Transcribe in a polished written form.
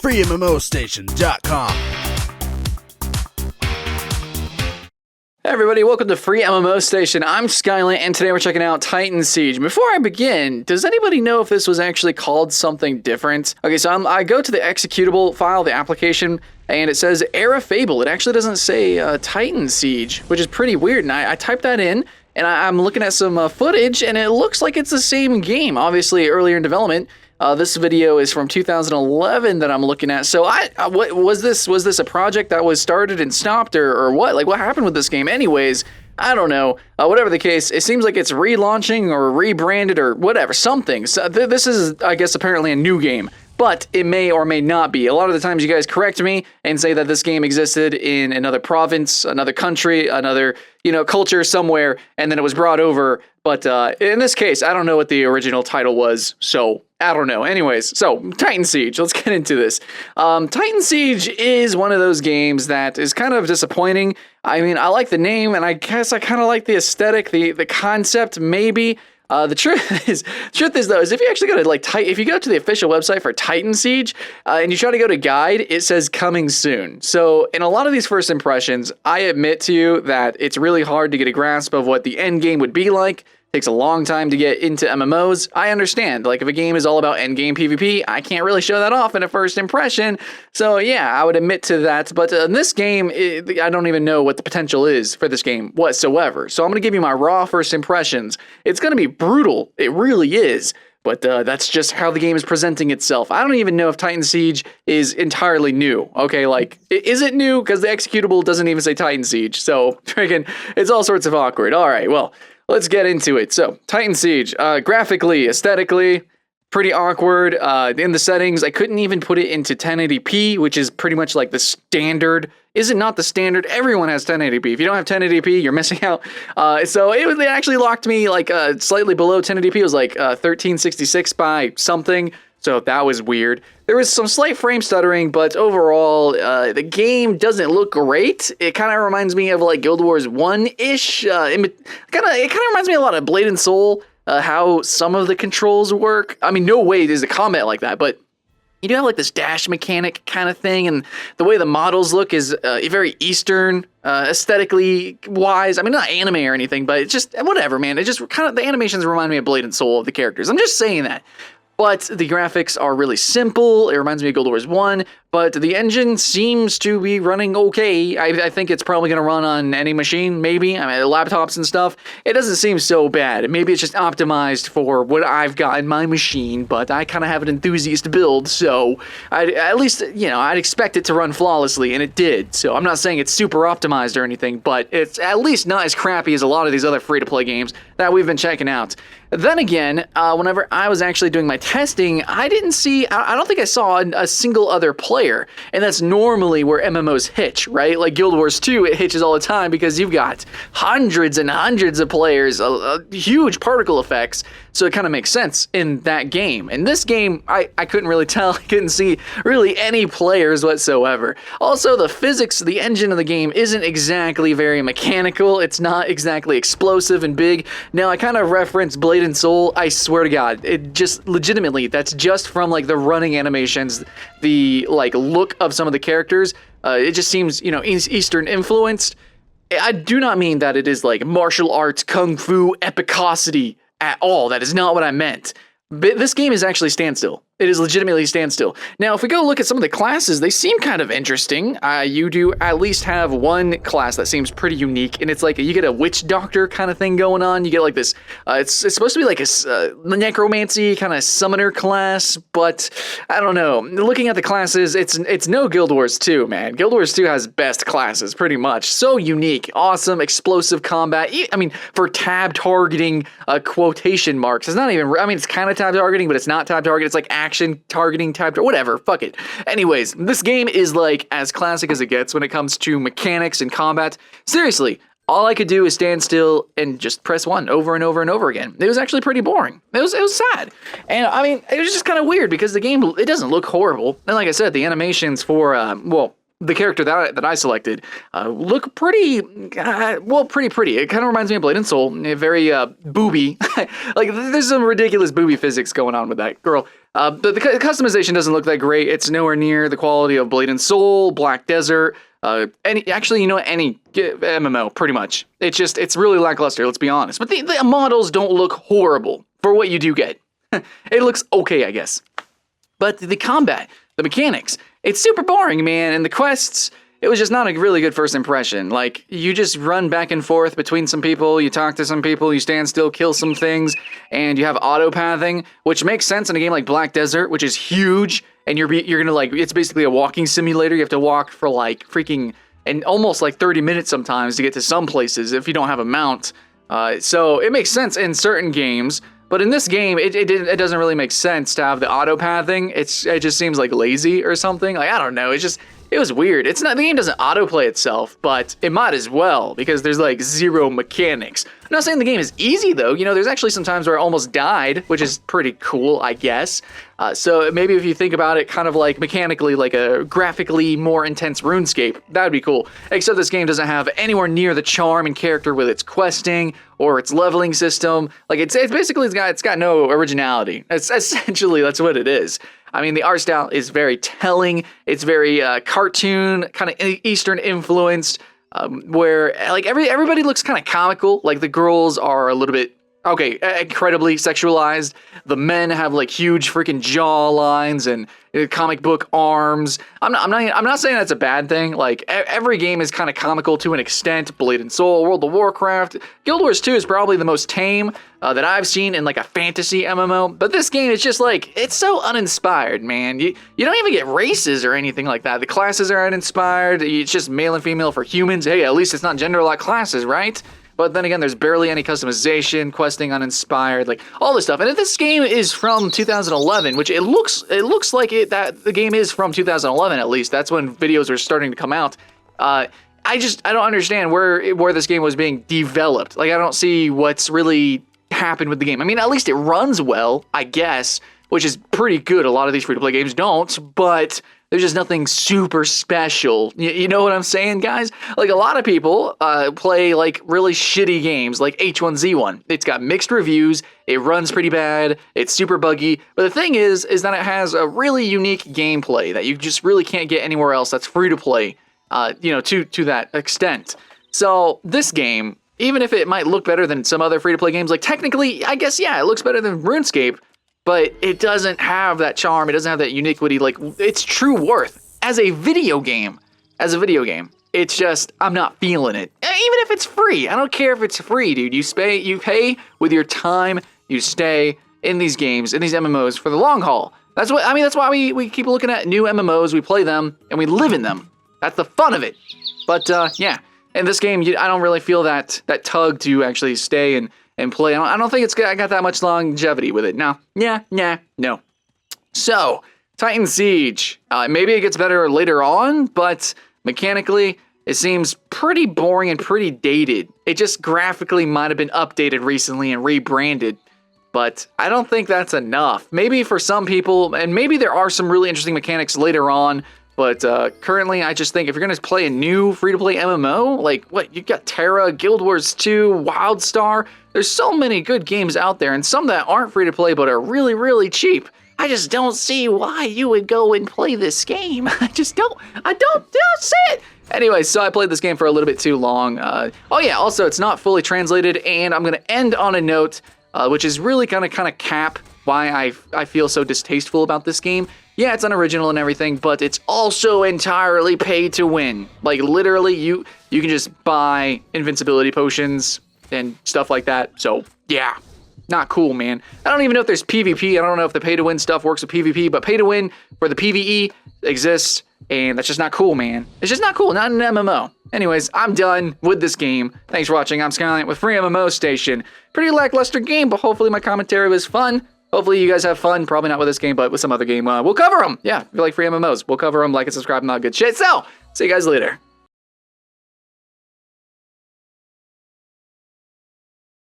FreeMMOStation.com. Hey everybody, welcome to FreeMMOStation. I'm Skylant, and today we're checking out Titan Siege. Before I begin, does anybody know if this was actually called something different? Okay, so I go to the executable file, the application, and it says Era Fable. It actually doesn't say Titan Siege, which is pretty weird, and I typed that in, and I'm looking at some footage, and it looks like it's the same game, obviously earlier in development. This video is from 2011 that I'm looking at. So what was this a project that was started and stopped or what? Like what happened with this game anyways? I don't know. Whatever the case, it seems like it's relaunching or rebranded or whatever, something. So this is, I guess, apparently a new game. But it may or may not be. A lot of the times you guys correct me and say that this game existed in another province, another country, another, culture somewhere, and then it was brought over. But in this case, I don't know what the original title was, so I don't know. Anyways, so Titan Siege, let's get into this. Titan Siege is one of those games that is kind of disappointing. I mean, I like the name, and I guess I kind of like the aesthetic, the concept, maybe. The truth is though, if you actually go to if you go to the official website for Titan Siege and you try to go to guide, it says coming soon. So in a lot of these first impressions, I admit to you that it's really hard to get a grasp of what the end game would be like. Takes a long time to get into MMOs. I understand, like if a game is all about endgame PvP, I can't really show that off in a first impression. So yeah, I would admit to that. But in this game, I don't even know what the potential is for this game whatsoever. So I'm going to give you my raw first impressions. It's going to be brutal. It really is. But that's just how the game is presenting itself. I don't even know if Titan Siege is entirely new. Okay, is it new? Because the executable doesn't even say Titan Siege. So friggin', it's all sorts of awkward. All right, well, let's get into it. So, Titan Siege, graphically, aesthetically, pretty awkward. In the settings, I couldn't even put it into 1080p, which is pretty much like the standard. Is it not the standard? Everyone has 1080p. If you don't have 1080p, you're missing out. So it actually locked me slightly below 1080p. It was like 1366 by something. So that was weird. There was some slight frame stuttering, but overall, the game doesn't look great. It kind of reminds me of like Guild Wars 1-ish. It kind of reminds me a lot of Blade and Soul, how some of the controls work. I mean, no way is the combat like that, but you do have like this dash mechanic kind of thing, and the way the models look is very Eastern, aesthetically wise. I mean, not anime or anything, but it's just whatever, man. It just kind of, the animations remind me of Blade and Soul of the characters. I'm just saying that. But the graphics are really simple. It reminds me of Guild Wars 1, but the engine seems to be running okay. I think it's probably going to run on any machine, maybe. I mean, laptops and stuff. It doesn't seem so bad. Maybe it's just optimized for what I've got in my machine, but I kind of have an enthusiast build, so I'd expect it to run flawlessly, and it did. So I'm not saying it's super optimized or anything, but it's at least not as crappy as a lot of these other free-to-play games that we've been checking out. Then again, whenever I was actually doing my testing, I don't think I saw a single other player, and that's normally where MMOs hitch, right? Like Guild Wars 2, it hitches all the time because you've got hundreds and hundreds of players, huge particle effects, so it kind of makes sense in that game. In this game, I couldn't really tell. I couldn't see really any players whatsoever. Also, the physics, the engine of the game isn't exactly very mechanical. It's not exactly explosive and big. Now, I kind of reference Blade and Soul. I swear to God, it just legitimately, that's just from like the running animations, the look of some of the characters. It just seems, Eastern influenced. I do not mean that it is like martial arts, kung fu, epicosity at all. That is not what I meant. But this game is actually standstill. It is legitimately standstill. Now, if we go look at some of the classes, they seem kind of interesting. You do at least have one class that seems pretty unique, and it's like you get a witch doctor kind of thing going on. You get like this, it's supposed to be like a necromancy kind of summoner class, but I don't know. Looking at the classes, it's no Guild Wars 2, man. Guild Wars 2 has best classes, pretty much. So unique, awesome, explosive combat. I mean, for tab targeting, quotation marks. It's not even, I mean, it's kind of tab targeting, but it's not tab targeting. It's like action targeting type, whatever, fuck it. Anyways, this game is like as classic as it gets when it comes to mechanics and combat. Seriously, all I could do is stand still and just press 1 over and over and over again. It was actually pretty boring. It was sad. And I mean, it was just kind of weird because the game, it doesn't look horrible. And like I said, the animations for, the character that I selected look pretty, pretty. It kind of reminds me of Blade and Soul, very booby. Like, there's some ridiculous booby physics going on with that girl. But the customization doesn't look that great. It's nowhere near the quality of Blade and Soul, Black Desert, any MMO, pretty much. It's really lackluster, let's be honest. But the models don't look horrible for what you do get. It looks okay, I guess. But the combat, the mechanics, it's super boring, man. And the quests, it was just not a really good first impression. Like, you just run back and forth between some people, you talk to some people, you stand still, kill some things, and you have auto-pathing, which makes sense in a game like Black Desert, which is huge, and you're gonna, like, it's basically a walking simulator. You have to walk for, like, freaking, and almost, like, 30 minutes sometimes to get to some places if you don't have a mount. So it makes sense in certain games. But in this game, it doesn't really make sense to have the auto-pathing. It just seems like lazy or something. Like, I don't know. It was weird. It's not, the game doesn't autoplay itself, but it might as well, because there's like zero mechanics. I'm not saying the game is easy though. You know, there's actually some times where I almost died, which is pretty cool, I guess. So maybe if you think about it kind of like mechanically, like a graphically more intense RuneScape, that would be cool. Except this game doesn't have anywhere near the charm and character with its questing or its leveling system. Like, it's basically, it's got no originality. It's essentially, that's what it is. I mean, the art style is very telling. It's very cartoon, kind of Eastern influenced, where like everybody looks kind of comical. Like, the girls are a little bit, incredibly sexualized. The men have like huge freaking jaw lines and comic book arms. I'm not saying that's a bad thing. Like, every game is kind of comical to an extent. Blade and Soul, World of Warcraft, Guild Wars 2 is probably the most tame that I've seen in like a fantasy MMO. But this game is just like, it's so uninspired, man. You don't even get races or anything like that. The classes are uninspired. It's just male and female for humans. Hey, at least it's not gender locked classes, right? But then again, there's barely any customization, questing uninspired, like all this stuff. And if this game is from 2011, which it looks like that the game is from 2011 at least. That's when videos are starting to come out. I don't understand where this game was being developed. Like, I don't see what's really happened with the game. I mean, at least it runs well, I guess, which is pretty good. A lot of these free-to-play games don't, but there's just nothing super special. You know what I'm saying, guys? Like, a lot of people play like really shitty games like H1Z1. It's got mixed reviews. It runs pretty bad. It's super buggy. But the thing is that it has a really unique gameplay that you just really can't get anywhere else that's free to play, to that extent. So this game, even if it might look better than some other free to play games, like technically, I guess, yeah, it looks better than RuneScape, but it doesn't have that charm. It doesn't have that uniquity, like its true worth as a video game. It's just, I'm not feeling it. Even if it's free, I don't care if it's free, dude. You pay with your time. You stay in these games, in these MMOs for the long haul. That's why we keep looking at new MMOs. We play them and we live in them. That's the fun of it. But yeah, in this game, I don't really feel that tug to actually stay and play. I don't think I got that much longevity with it. No. So, Titan Siege. Maybe it gets better later on, but mechanically, it seems pretty boring and pretty dated. It just graphically might have been updated recently and rebranded, but I don't think that's enough. Maybe for some people, and maybe there are some really interesting mechanics later on, but currently, I just think if you're going to play a new free-to-play MMO, like, you got Terra, Guild Wars 2, WildStar, there's so many good games out there, and some that aren't free-to-play but are really, really cheap. I just don't see why you would go and play this game. I don't see it. Anyway, so I played this game for a little bit too long. Also, it's not fully translated, and I'm going to end on a note, which is really going to kind of cap why I feel so distasteful about this game. Yeah, it's unoriginal and everything, but it's also entirely pay to win. Like, literally, you can just buy invincibility potions and stuff like that. So, yeah, not cool, man. I don't even know if there's PvP. I don't know if the pay to win stuff works with PvP, but pay to win for the PvE exists, and that's just not cool, man. It's just not cool, not an MMO. Anyways, I'm done with this game. Thanks for watching. I'm Skyline with FreeMMOStation. Pretty lackluster game, but hopefully my commentary was fun. Hopefully you guys have fun. Probably not with this game, but with some other game. We'll cover them. Yeah, if you like free MMOs, we'll cover them. Like and subscribe and all good shit. So, see you guys later.